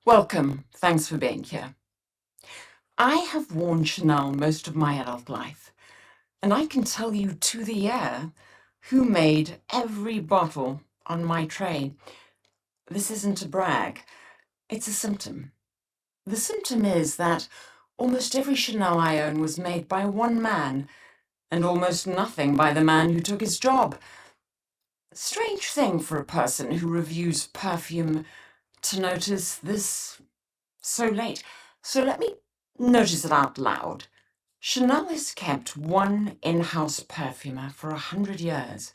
Welcome. Thanks for being here. I have worn Chanel most of my adult life, and I can tell you to the year who made every bottle on my tray. This isn't a brag, it's a symptom. The symptom is that almost every Chanel I own was made by one man, and almost nothing by the man who took his job. Strange thing for a person who reviews perfume to notice this so late. So let me notice it out loud. Chanel has kept one in-house perfumer for 100 years,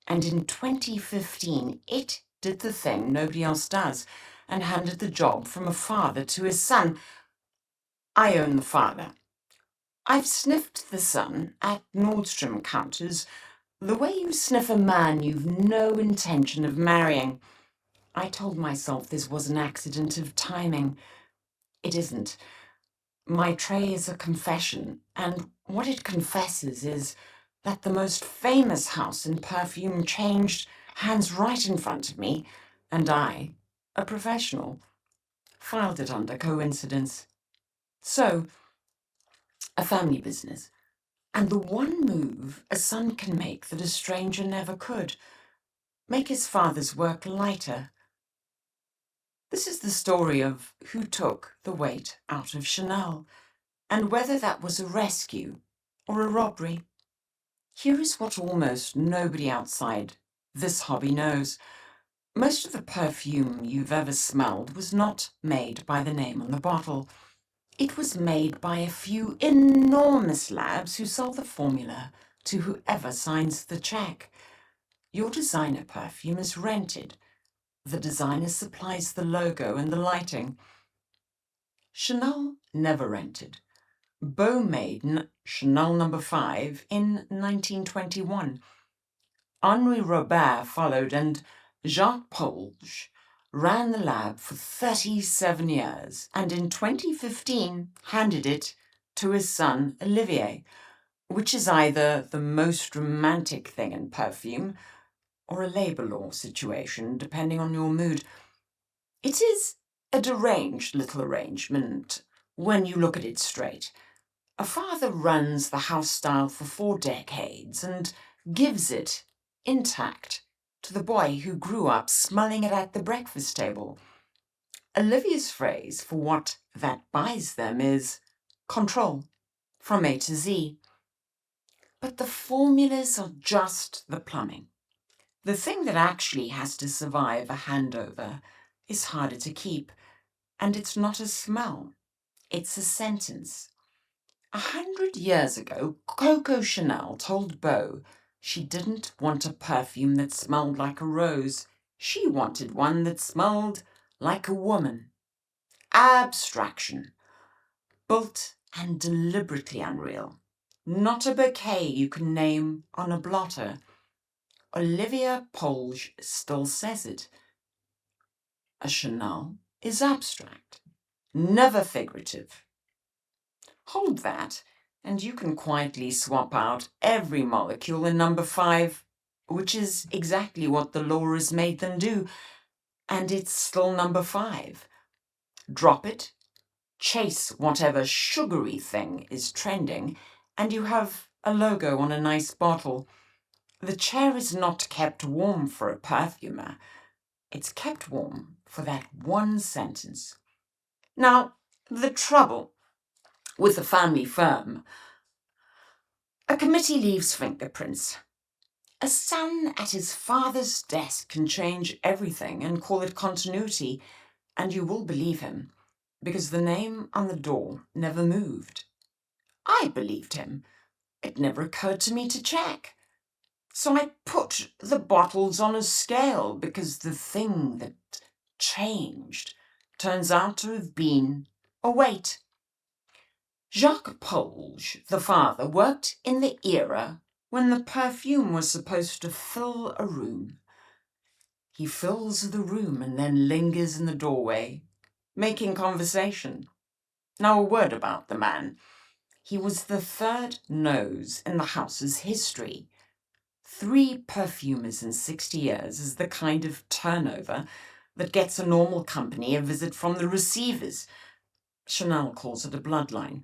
and in 2015 it did the thing nobody else does and handed the job from a father to his son. I own the father. I've sniffed the son at Nordstrom counters the way you sniff a man you've no intention of marrying. I told myself this was an accident of timing. It isn't. My tray is a confession, and what it confesses is that the most famous house in perfume changed hands right in front of me, and I, a professional, filed it under coincidence. So, a family business, and the one move a son can make that a stranger never could, make his father's work lighter. This is the story of who took the weight out of Chanel, and whether that was a rescue or a robbery. Here is what almost nobody outside this hobby knows. Most of the perfume you've ever smelled was not made by the name on the bottle. It was made by a few enormous labs who sell the formula to whoever signs the check. Your designer perfume is rented. The designer supplies the logo and the lighting. Chanel never rented. Beaux made Chanel No.5 in 1921. Henri Robert followed, and Jacques Polge ran the lab for 37 years, and in 2015 handed it to his son Olivier, which is either the most romantic thing in perfume or a labor law situation, depending on your mood. It is a deranged little arrangement when you look at it straight. A father runs the house style for 4 decades and gives it intact to the boy who grew up smelling it at the breakfast table. Olivier's phrase for what that buys them is control from A to Z. But the formulas are just the plumbing. The thing that actually has to survive a handover is harder to keep, and it's not a smell, it's a sentence. 100 years ago, Coco Chanel told Beaux she didn't want a perfume that smelled like a rose. She wanted one that smelled like a woman. Abstraction. Built and deliberately unreal. Not a bouquet you can name on a blotter. Olivier Polge still says it. A Chanel is abstract, never figurative. Hold that, and you can quietly swap out every molecule in No.5, which is exactly what the law has made them do, and it's still No.5. Drop it, chase whatever sugary thing is trending, and you have a logo on a nice bottle. The chair is not kept warm for a perfumer. It's kept warm for that one sentence. Now, the trouble with a family firm. A committee leaves fingerprints. A son at his father's desk can change everything and call it continuity, and you will believe him, because the name on the door never moved. I believed him. It never occurred to me to check. So I put the bottles on a scale, because the thing that changed turns out to have been a weight. Jacques Polge, the father, worked in the era when the perfume was supposed to fill a room. He fills the room and then lingers in the doorway, making conversation. Now, a word about the man. He was the third nose in the house's history. 3 perfumers in 60 years is the kind of turnover that gets a normal company a visit from the receivers. Chanel calls it a bloodline.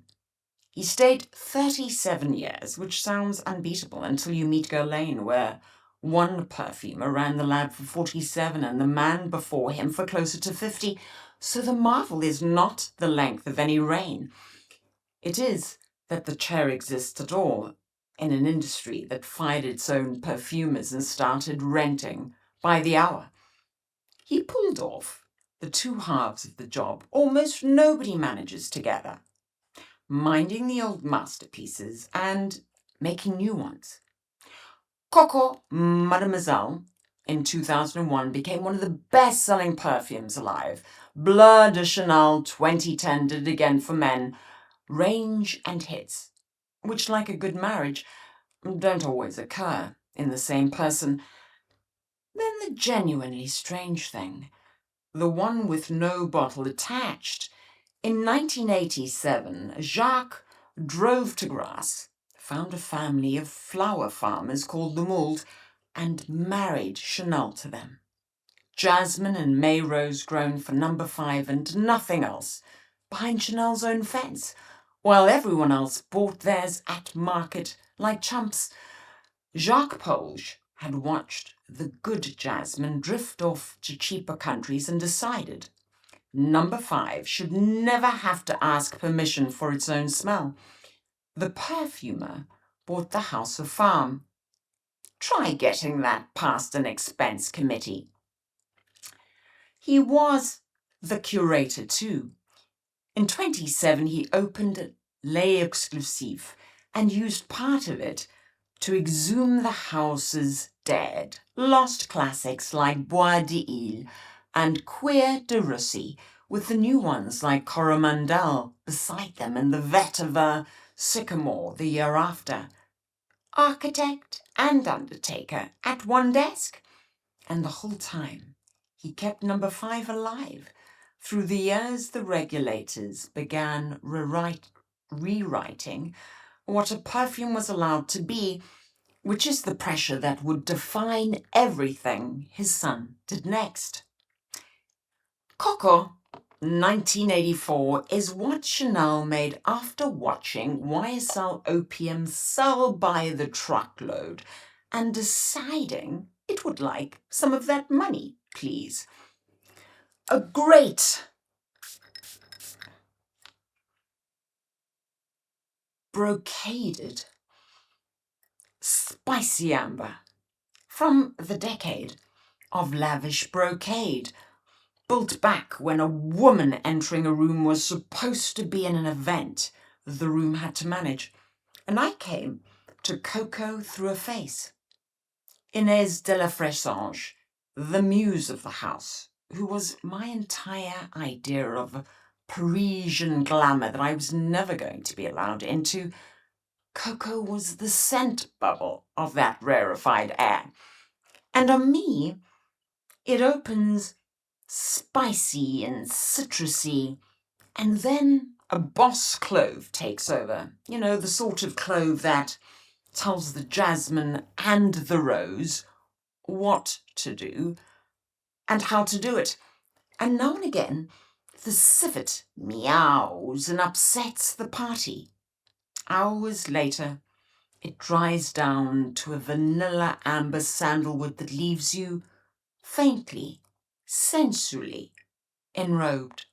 He stayed 37 years, which sounds unbeatable until you meet Guerlain, where one perfumer ran the lab for 47 and the man before him for closer to 50. So the marvel is not the length of any reign. It is that the chair exists at all in an industry that fired its own perfumers and started renting by the hour. He pulled off the two halves of the job almost nobody manages together, minding the old masterpieces and making new ones. Coco Mademoiselle in 2001 became one of the best-selling perfumes alive. Bleu de Chanel 2010 did it again for men. Range and hits, which, like a good marriage, don't always occur in the same person. Then the genuinely strange thing, the one with no bottle attached. In 1987, Jacques drove to Grasse, found a family of flower farmers called the Mould, and married Chanel to them. Jasmine and May rose grown for No.5 and nothing else, behind Chanel's own fence, while everyone else bought theirs at market like chumps. Jacques Polge had watched the good jasmine drift off to cheaper countries and decided No.5 should never have to ask permission for its own smell. The perfumer bought the house of farm. Try getting that past an expense committee. He was the curator too. In 2007, he opened Les Exclusifs and used part of it to exhume the house's dead, lost classics like Bois d'Ile and Cuir de Russie, with the new ones like Coromandel beside them and the vetiver Sycamore the year after. Architect and undertaker at one desk. And the whole time, he kept No.5 alive. Through the years, the regulators began rewriting what a perfume was allowed to be, which is the pressure that would define everything his son did next. Coco, 1984, is what Chanel made after watching YSL opium sell by the truckload and deciding it would like some of that money, please. A great brocaded spicy amber from the decade of lavish brocade, built back when a woman entering a room was supposed to be in an event the room had to manage. And I came to Coco through a face. Inès de la Fressange, the muse of the house, who was my entire idea of Parisian glamour that I was never going to be allowed into. Coco was the scent bubble of that rarefied air. And on me, it opens spicy and citrusy, and then a boss clove takes over. You know, the sort of clove that tells the jasmine and the rose what to do and how to do it. And now and again, the civet meows and upsets the party. Hours later, it dries down to a vanilla amber sandalwood that leaves you faintly, sensually enrobed.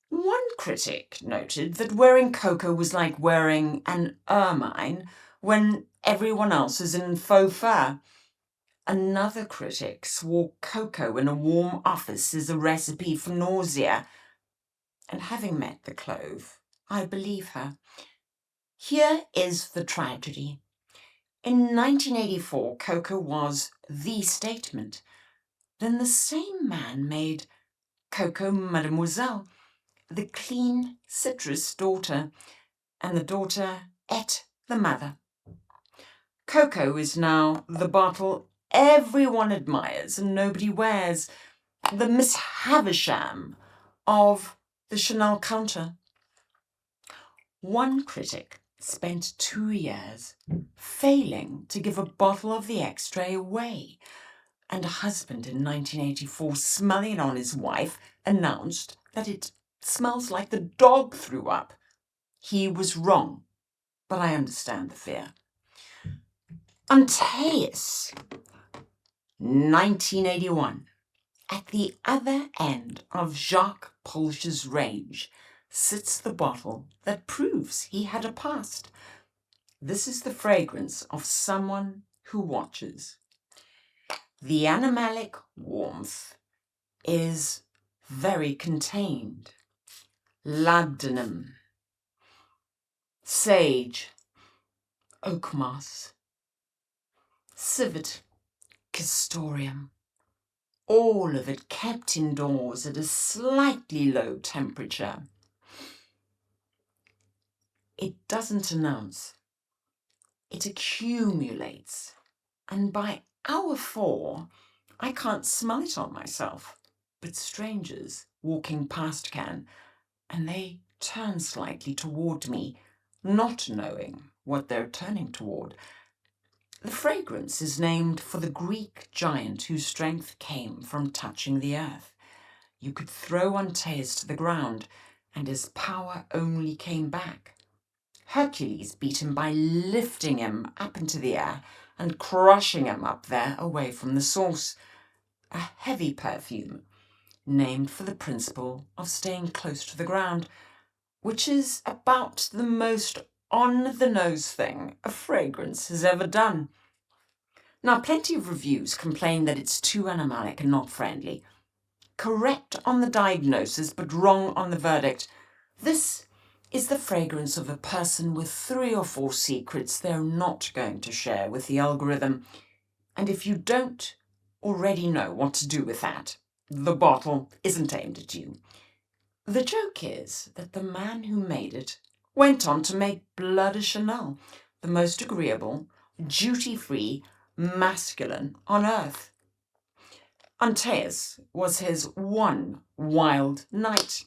One critic noted that wearing Coco was like wearing an ermine when everyone else is in faux fur. Another critic swore Coco in a warm office is a recipe for nausea. And having met the clove, I believe her. Here is the tragedy. In 1984, Coco was the statement. Then the same man made Coco Mademoiselle, the clean citrus daughter, and the daughter ate the mother. Coco is now the bottle everyone admires and nobody wears, the Miss Havisham of the Chanel counter. One critic spent 2 years failing to give a bottle of the extrait away, and a husband in 1984, smelling it on his wife, announced that it smells like the dog threw up. He was wrong, but I understand the fear. Antaeus, 1981. At the other end of Jacques Polge's range sits the bottle that proves he had a past. This is the fragrance of someone who watches. The animalic warmth is very contained. Laudanum, sage, oakmoss, civet, castoreum, all of it kept indoors at a slightly low temperature. It doesn't announce, it accumulates, and by hour 4, I can't smell it on myself, but strangers walking past can, and they turn slightly toward me, not knowing what they're turning toward. The fragrance is named for the Greek giant whose strength came from touching the earth. You could throw Antaeus to the ground, and his power only came back. Hercules beat him by lifting him up into the air and crushing him up there away from the source. A heavy perfume, named for the principle of staying close to the ground, which is about the most on-the-nose thing a fragrance has ever done. Now, plenty of reviews complain that it's too animalic and not friendly. Correct on the diagnosis, but wrong on the verdict. This is the fragrance of a person with 3 or 4 secrets they're not going to share with the algorithm. And if you don't already know what to do with that, the bottle isn't aimed at you. The joke is that the man who made it went on to make Bleu de Chanel, the most agreeable, duty-free, masculine on earth. Antaeus was his one wild night.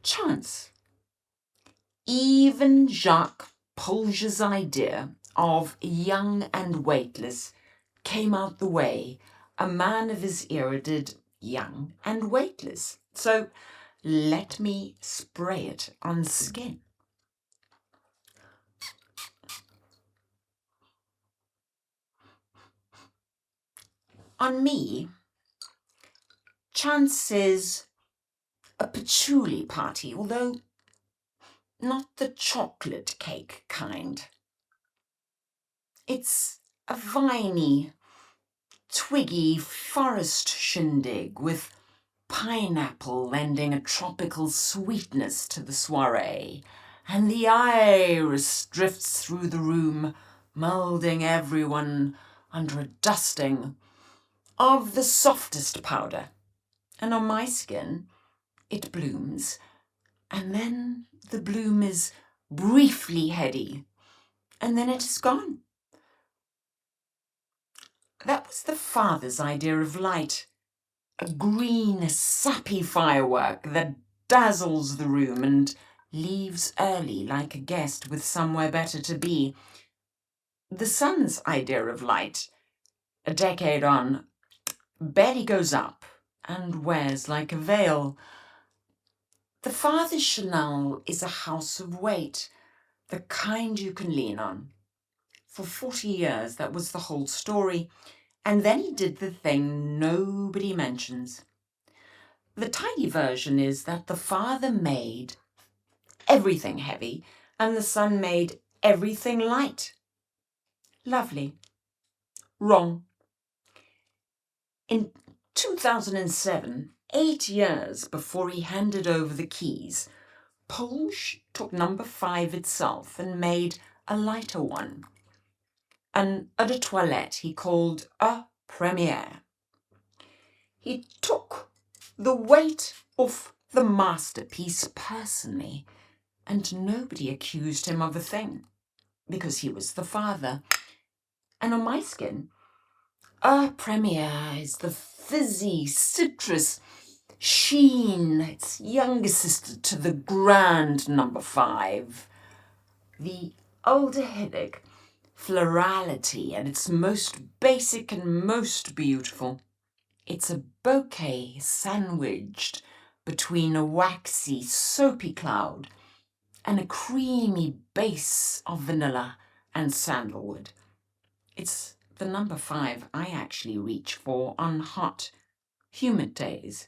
Chance. Even Jacques Polge's idea of young and weightless came out the way a man of his era did young and weightless. So let me spray it on skin. On me, Chance is a patchouli party, although not the chocolate cake kind. It's a viney, twiggy forest shindig with pineapple lending a tropical sweetness to the soiree, and the iris drifts through the room, moulding everyone under a dusting of the softest powder. And on my skin, it blooms, and then the bloom is briefly heady, and then it is gone. That was the father's idea of light, a green, sappy firework that dazzles the room and leaves early like a guest with somewhere better to be. The son's idea of light, a decade on, barely goes up and wears like a veil. The father's Chanel is a house of weight, the kind you can lean on. For 40 years, that was the whole story. And then he did the thing nobody mentions. The tiny version is that the father made everything heavy and the son made everything light. Lovely. Wrong. In 2007, 8 years before he handed over the keys, Polge took No.5 itself and made a lighter one. An eau de toilette he called Eau Première. He took the weight off the masterpiece personally, and nobody accused him of a thing, because he was the father. And on my skin, Eau Première is the fizzy citrus sheen, its younger sister to the grand No.5. The aldehydic florality at its most basic and most beautiful. It's a bouquet sandwiched between a waxy, soapy cloud and a creamy base of vanilla and sandalwood. It's the number 5 I actually reach for on hot, humid days.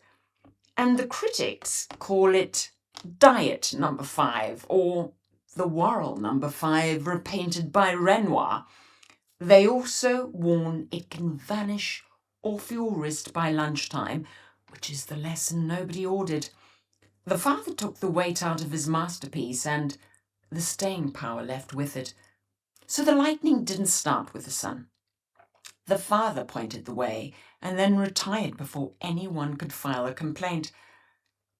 And the critics call it Diet number 5 or the Worrell number 5 repainted by Renoir. They also warn it can vanish off your wrist by lunchtime, which is the lesson nobody ordered. The father took the weight out of his masterpiece and the staying power left with it. So the lightning didn't start with the son. The father pointed the way and then retired before anyone could file a complaint.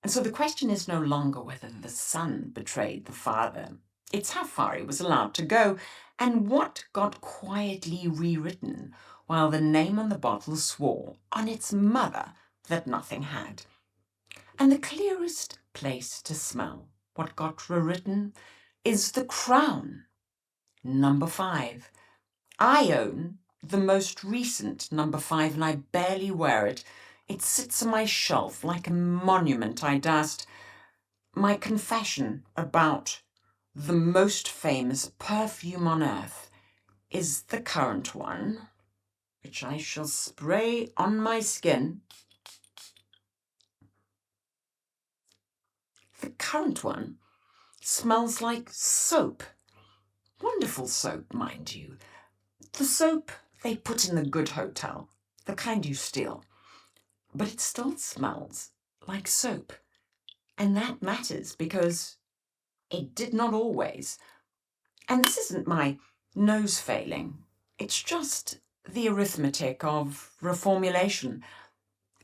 And so the question is no longer whether the son betrayed the father. It's how far he was allowed to go and what got quietly rewritten while the name on the bottle swore on its mother that nothing had. And the clearest place to smell what got rewritten is the crown, number 5. I own the most recent number 5 and I barely wear it. It sits on my shelf like a monument I dust. My confession about the most famous perfume on earth is the current one, which I shall spray on my skin. The current one smells like soap. Wonderful soap, mind you. The soap they put in the good hotel, the kind you steal. But it still smells like soap. And that matters because it did not always. And this isn't my nose failing. It's just the arithmetic of reformulation.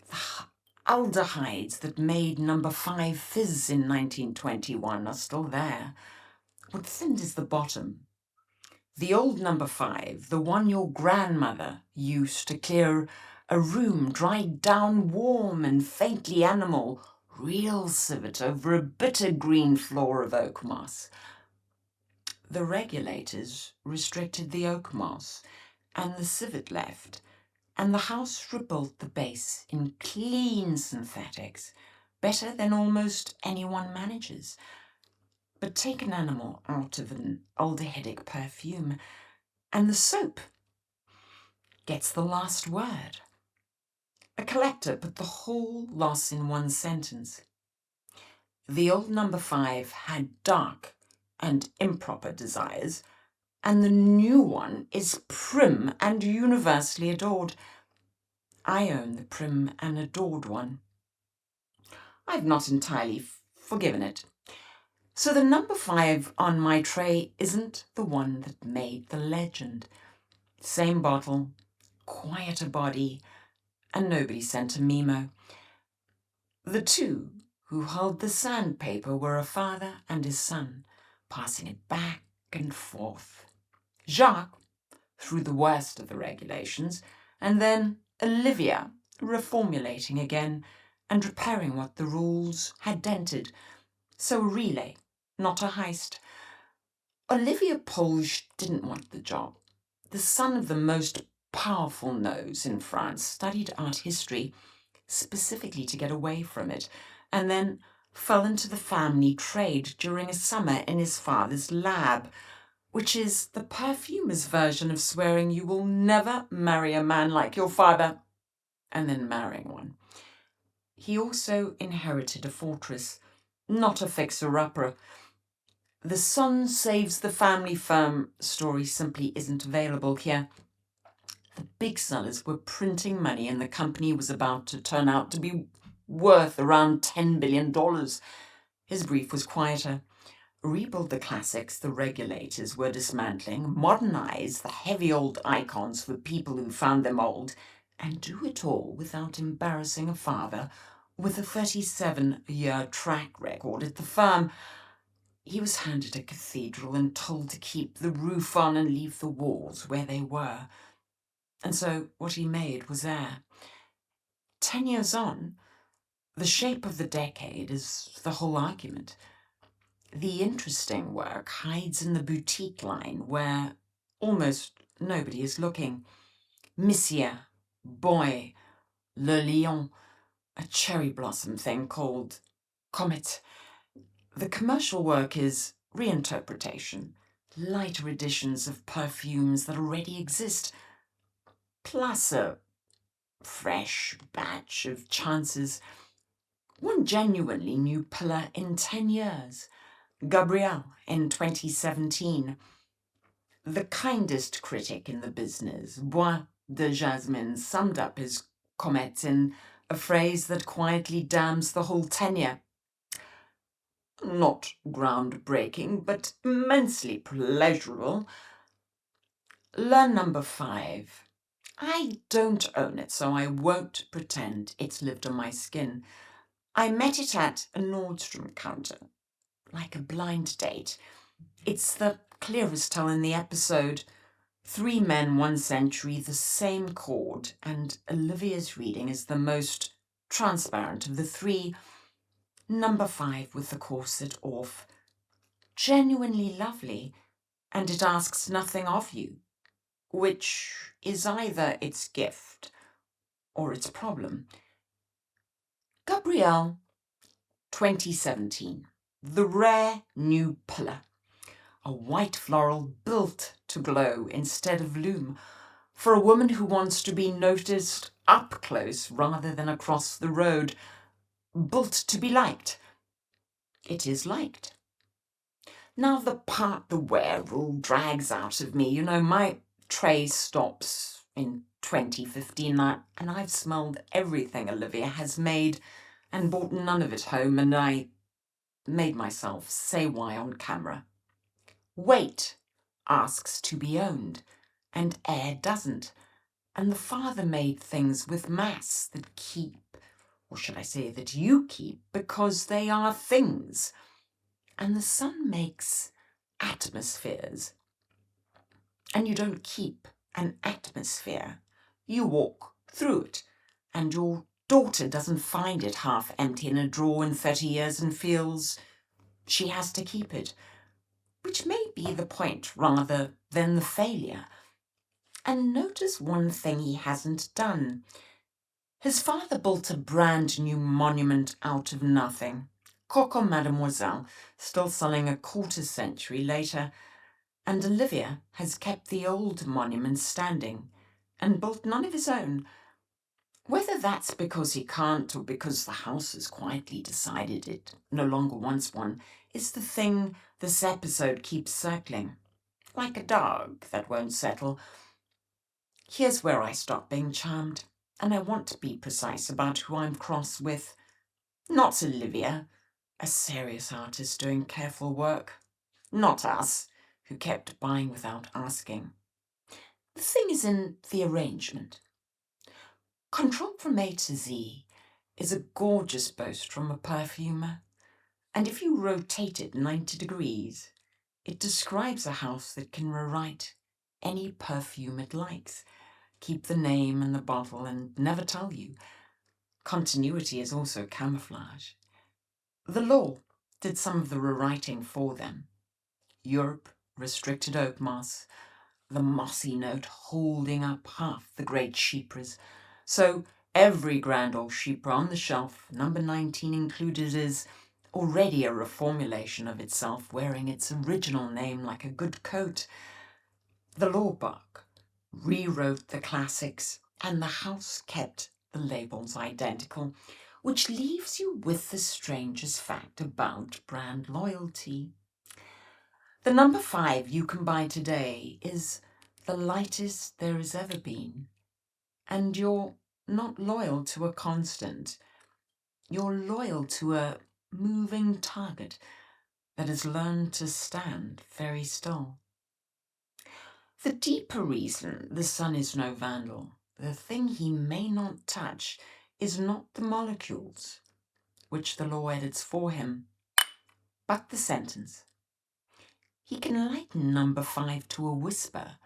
The aldehydes that made number 5 fizz in 1921 are still there. What thinned is the bottom. The old number 5, the one your grandmother used to clear a room dried down warm and faintly animal, real civet over a bitter green floor of oakmoss. The regulators restricted the oakmoss, and the civet left, and the house rebuilt the base in clean synthetics, better than almost anyone manages. But take an animal out of an aldehydic perfume, and the soap gets the last word. A collector put the whole loss in one sentence. The old number 5 had dark and improper desires, and the new one is prim and universally adored. I own the prim and adored one. I've not entirely forgiven it. So the number 5 on my tray isn't the one that made the legend. Same bottle, quieter body, and nobody sent a memo. The two who held the sandpaper were a father and his son, passing it back and forth. Jacques, through the worst of the regulations, and then Olivia, reformulating again and repairing what the rules had dented. So a relay, not a heist. Olivier Polge didn't want the job. The son of the most powerful nose in France studied art history specifically to get away from it, and then fell into the family trade during a summer in his father's lab, which is the perfumer's version of swearing you will never marry a man like your father, and then marrying one. He also inherited a fortress, not a fixer-upper. The son saves the family firm story simply isn't available here. The big sellers were printing money and the company was about to turn out to be worth around $10 billion. His brief was quieter. Rebuild the classics the regulators were dismantling, modernize the heavy old icons for people who found them old, and do it all without embarrassing a father with a 37-year track record at the firm. He was handed a cathedral and told to keep the roof on and leave the walls where they were. And so what he made was there. 10 years on, the shape of the decade is the whole argument. The interesting work hides in the boutique line where almost nobody is looking. Monsieur, Boy, Le Lion, a cherry blossom thing called Comet. The commercial work is reinterpretation, lighter editions of perfumes that already exist, plus a fresh batch of chances. One genuinely new pillar in 10 years. Gabrielle in 2017. The kindest critic in the business, Bois de Jasmine, summed up his comments in a phrase that quietly damns the whole tenure. Not groundbreaking, but immensely pleasurable. Learn No.5. I don't own it, so I won't pretend it's lived on my skin. I met it at a Nordstrom counter, like a blind date. It's the clearest tell in the episode. 3 men, 1 century, the same chord, and Olivia's reading is the most transparent of the 3. No.5 with the corset off. Genuinely lovely, and it asks nothing of you, which is either its gift or its problem. Gabrielle, 2017. The rare new pillar. A white floral built to glow instead of loom, for a woman who wants to be noticed up close rather than across the road. Built to be liked. It is liked. Now the part the wear rule drags out of me. My tray stops in 2015 and I've smelled everything Olivia has made and bought none of it home, and I made myself say why on camera. Weight asks to be owned, and air doesn't. And the father made things with mass that keep, or should I say that you keep, because they are things. And the sun makes atmospheres. And you don't keep an atmosphere. You walk through it, and your daughter doesn't find it half empty in a drawer in 30 years and feels she has to keep it, which may be the point rather than the failure. And notice one thing he hasn't done. His father built a brand new monument out of nothing. Coco Mademoiselle, still selling a quarter century later, and Olivia has kept the old monument standing and built none of his own. Whether that's because he can't or because the house has quietly decided it no longer wants one is the thing this episode keeps circling, like a dog that won't settle. Here's where I stop being charmed, and I want to be precise about who I'm cross with. Not Olivia, a serious artist doing careful work. Not us, who kept buying without asking. The thing is in the arrangement. Control from A to Z is a gorgeous boast from a perfumer, and if you rotate it 90 degrees, it describes a house that can rewrite any perfume it likes, keep the name and the bottle, and never tell you. Continuity is also camouflage. The law did some of the rewriting for them. Europe restricted oakmoss, the mossy note holding up half the great chypres. So every grand old chypre on the shelf, number 19 included, is already a reformulation of itself, wearing its original name like a good coat. The law book rewrote the classics, and the house kept the labels identical, which leaves you with the strangest fact about brand loyalty. The No.5 you can buy today is the lightest there has ever been, and you're not loyal to a constant. You're loyal to a moving target that has learned to stand very still. The deeper reason the sun is no vandal, the thing he may not touch, is not the molecules, which the law edits for him, but the sentence. He can lighten No.5 to a whisper,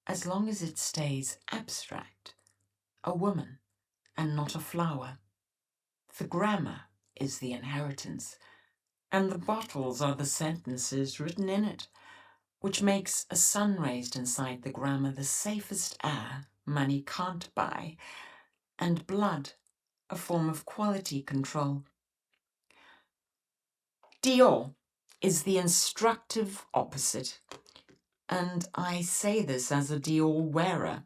as long as it stays abstract, a woman and not a flower. The grammar is the inheritance, and the bottles are the sentences written in it. which makes a sun raised inside the grammar the safest air money can't buy, and blood a form of quality control. Dior is the instructive opposite, and I say this as a Dior wearer.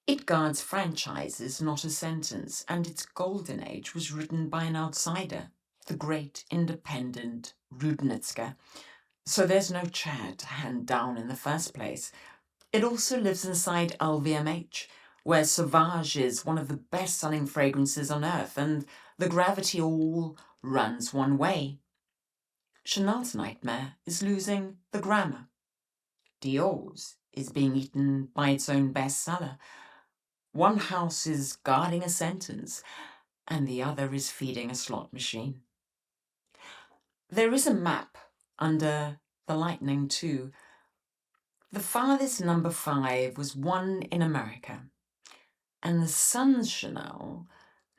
It guards franchises, not a sentence, and its golden age was written by an outsider, the great independent Rudnitzer. So there's no chair to hand down in the first place. It also lives inside LVMH, where Sauvage is one of the best-selling fragrances on earth, and the gravity all runs one way. Chanel's nightmare is losing the grammar. Dior's is being eaten by its own bestseller. One house is guarding a sentence, and the other is feeding a slot machine. There is a map under the lightning too. The farthest number 5 was won in America, and the son's Chanel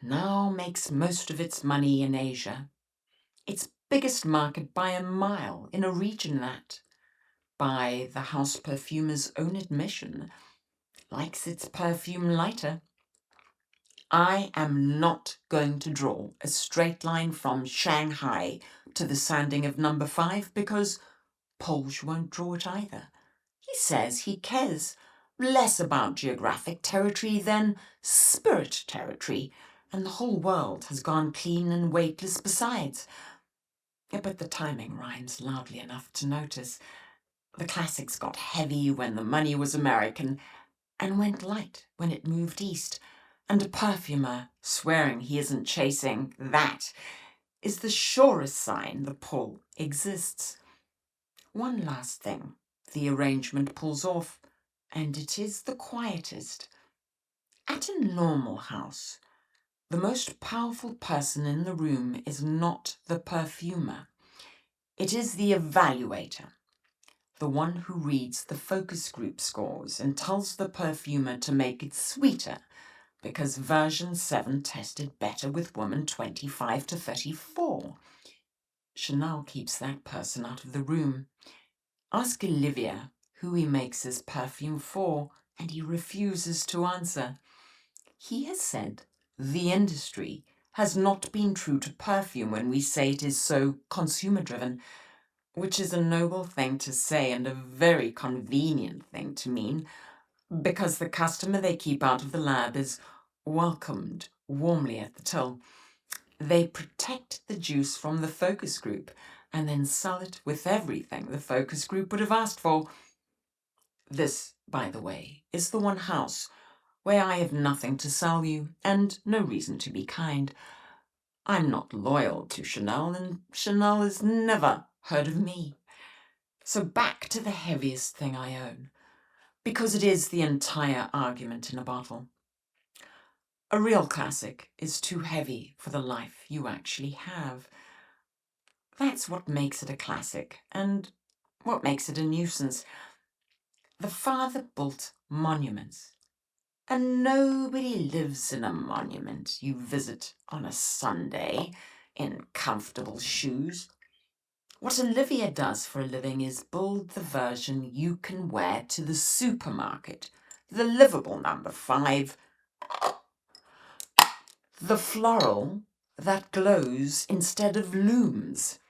now makes most of its money in Asia. Its biggest market by a mile in a region that, by the house perfumer's own admission, likes its perfume lighter. I am not going to draw a straight line from Shanghai to the sanding of number 5 because Polge won't draw it either. He says he cares less about geographic territory than spirit territory, and the whole world has gone clean and weightless besides. Yeah, but the timing rhymes loudly enough to notice. The classics got heavy when the money was American and went light when it moved east, and a perfumer swearing he isn't chasing that is the surest sign the pull exists. One last thing the arrangement pulls off, and it is the quietest. At a normal house, the most powerful person in the room is not the perfumer. It is the evaluator, the one who reads the focus group scores and tells the perfumer to make it sweeter because version 7 tested better with women 25 to 34. Chanel keeps that person out of the room. Ask Olivier who he makes his perfume for, and he refuses to answer. He has said the industry has not been true to perfume when we say it is so consumer-driven, which is a noble thing to say and a very convenient thing to mean, because the customer they keep out of the lab is welcomed warmly at the till. They protect the juice from the focus group and then sell it with everything the focus group would have asked for. This, by the way, is the one house where I have nothing to sell you and no reason to be kind. I'm not loyal to Chanel, and Chanel has never heard of me. So back to the heaviest thing I own, because it is the entire argument in a bottle. A real classic is too heavy for the life you actually have. That's what makes it a classic, and what makes it a nuisance. The father built monuments, and nobody lives in a monument you visit on a Sunday in comfortable shoes. What Olivia does for a living is build the version you can wear to the supermarket, the livable number 5, the floral that glows instead of looms.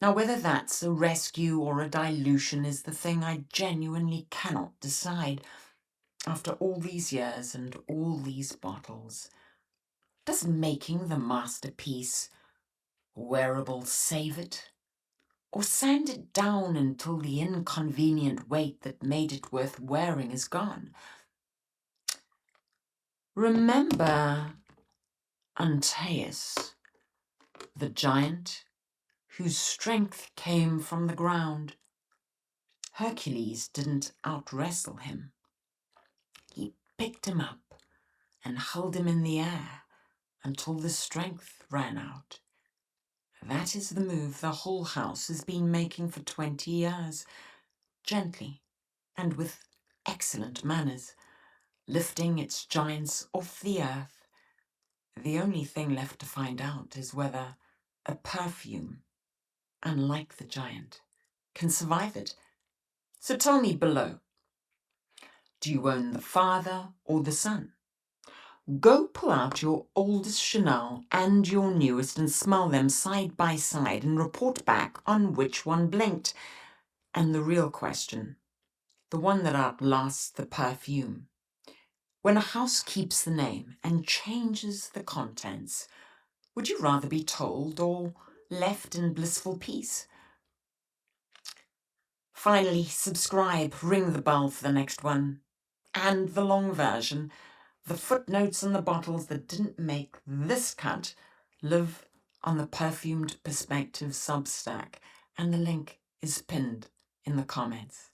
Now, whether that's a rescue or a dilution is the thing I genuinely cannot decide. After all these years and all these bottles, does making the masterpiece wearable save it? Or sand it down until the inconvenient weight that made it worth wearing is gone? Remember Antaeus, the giant whose strength came from the ground. Hercules didn't out-wrestle him. He picked him up and held him in the air until the strength ran out. That is the move the whole house has been making for 20 years, gently and with excellent manners, lifting its giants off the earth. The only thing left to find out is whether a perfume, unlike the giant, can survive it. So tell me below, do you own the father or the son? Go pull out your oldest Chanel and your newest and smell them side by side and report back on which one blinked. And the real question, the one that outlasts the perfume. When a house keeps the name and changes the contents, would you rather be told or left in blissful peace? Finally, subscribe, ring the bell for the next one. And the long version, the footnotes on the bottles that didn't make this cut, live on the Perfumed Perspective Substack, and the link is pinned in the comments.